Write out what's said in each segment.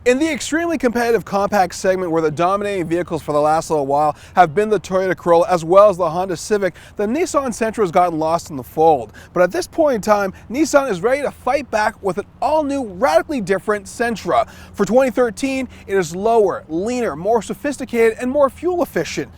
In the extremely competitive compact segment where the dominating vehicles for the last little while have been the Toyota Corolla as well as the Honda Civic, the Nissan Sentra has gotten lost in the fold. But at this point in time, Nissan is ready to fight back with an all-new, radically different Sentra. For 2013, it is lower, leaner, more sophisticated, and more fuel efficient.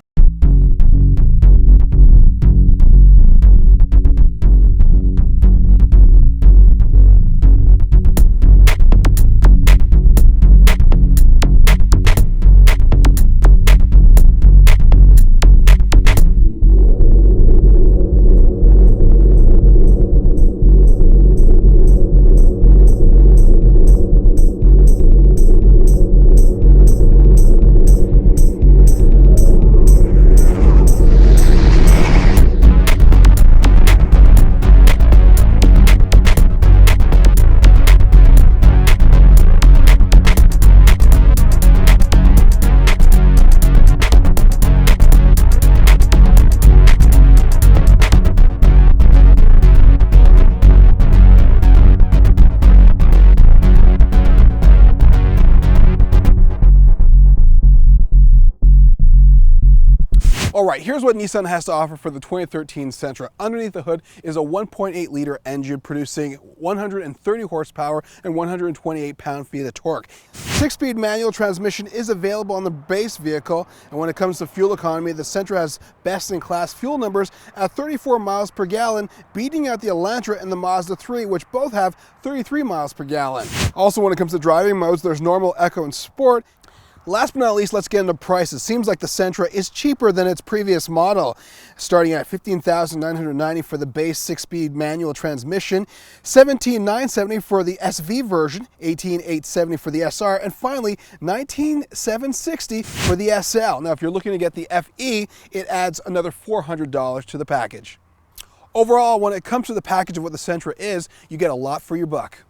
Alright, here's what Nissan has to offer for the 2013 Sentra. Underneath the hood is a 1.8 liter engine producing 130 horsepower and 128 pound-feet of torque. 6-speed manual transmission is available on the base vehicle, and when it comes to fuel economy, the Sentra has best-in-class fuel numbers at 34 miles per gallon, beating out the Elantra and the Mazda 3, which both have 33 miles per gallon. Also, when it comes to driving modes, there's normal, eco, and sport. Last but not least, let's get into prices. Seems like the Sentra is cheaper than its previous model, starting at $15,990 for the base 6-speed manual transmission, $17,970 for the SV version, $18,870 for the SR, and finally $19,760 for the SL. Now, if you're looking to get the FE, it adds another $400 to the package. Overall, when it comes to the package of what the Sentra is, you get a lot for your buck.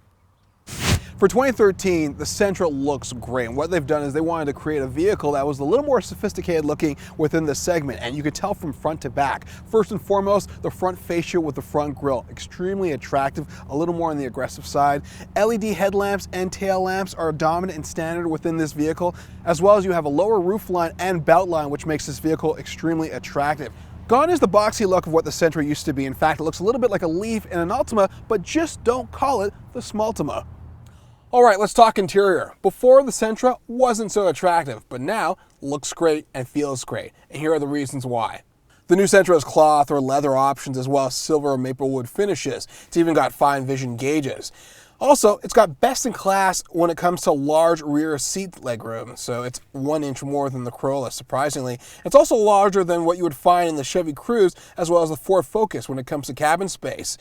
For 2013, the Sentra looks great, and what they've done is they wanted to create a vehicle that was a little more sophisticated looking within the segment, and you could tell from front to back. First and foremost, the front fascia with the front grille, extremely attractive, a little more on the aggressive side. LED headlamps and tail lamps are dominant and standard within this vehicle, as well as you have a lower roof line and belt line, which makes this vehicle extremely attractive. Gone is the boxy look of what the Sentra used to be. In fact, it looks a little bit like a Leaf and an Altima, but just don't call it the Smaltima. All right, let's talk interior. Before, the Sentra wasn't so attractive, but now looks great and feels great. And here are the reasons why. The new Sentra has cloth or leather options as well as silver or maple wood finishes. It's even got fine vision gauges. Also, it's got best in class when it comes to large rear seat legroom, so it's 1 inch more than the Corolla, surprisingly. It's also larger than what you would find in the Chevy Cruze as well as the Ford Focus when it comes to cabin space.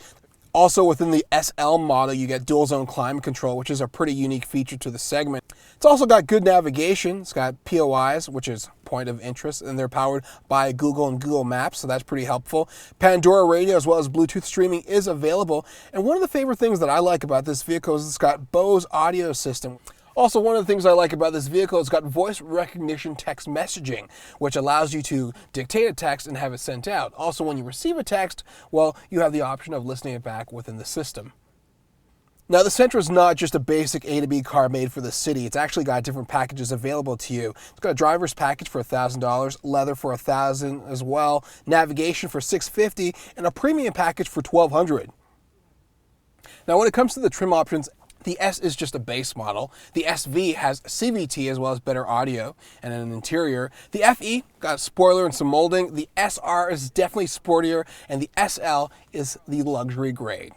Also, within the SL model, you get dual zone climate control, which is a pretty unique feature to the segment. It's also got good navigation. It's got POIs, which is point of interest, and they're powered by Google and Google Maps, so that's pretty helpful. Pandora radio as well as Bluetooth streaming is available. And one of the favorite things that I like about this vehicle is it's got Bose audio system. Also, one of the things I like about this vehicle is it's got voice recognition text messaging, which allows you to dictate a text and have it sent out. Also, when you receive a text, well, you have the option of listening it back within the system. Now, the Sentra is not just a basic A to B car made for the city. It's actually got different packages available to you. It's got a driver's package for $1,000, leather for $1,000 as well, navigation for $650, and a premium package for $1,200. Now, when it comes to the trim options, the S is just a base model. The SV has CVT as well as better audio and an interior. The FE got a spoiler and some molding. The SR is definitely sportier, and the SL is the luxury grade.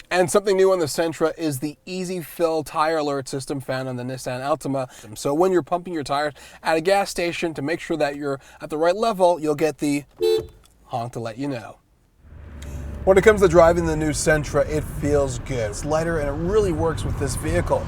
And something new on the Sentra is the Easy Fill tire alert system found on the Nissan Altima. So when you're pumping your tires at a gas station, to make sure that you're at the right level, you'll get the honk to let you know. When it comes to driving the new Sentra, it feels good. It's lighter and it really works with this vehicle.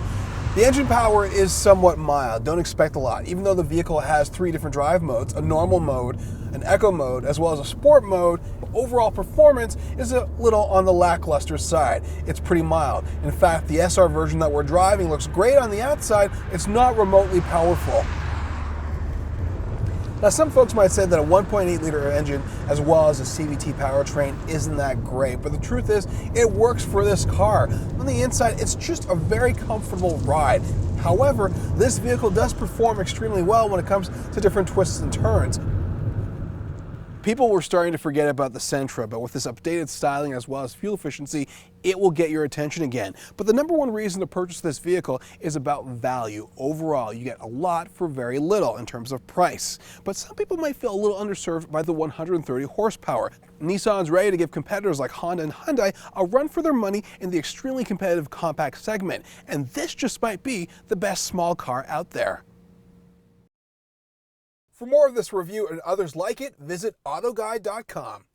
The engine power is somewhat mild. Don't expect a lot. Even though the vehicle has 3 different drive modes, a normal mode, an eco mode, as well as a sport mode, overall performance is a little on the lackluster side. It's pretty mild. In fact, the SR version that we're driving looks great on the outside. It's not remotely powerful. Now, some folks might say that a 1.8 liter engine as well as a CVT powertrain isn't that great, but the truth is it works for this car. On the inside, it's just a very comfortable ride. However, this vehicle does perform extremely well when it comes to different twists and turns. People were starting to forget about the Sentra, but with this updated styling as well as fuel efficiency, it will get your attention again. But the number one reason to purchase this vehicle is about value. Overall, you get a lot for very little in terms of price. But some people might feel a little underserved by the 130 horsepower. Nissan's ready to give competitors like Honda and Hyundai a run for their money in the extremely competitive compact segment, and this just might be the best small car out there. For more of this review and others like it, visit AutoGuide.com.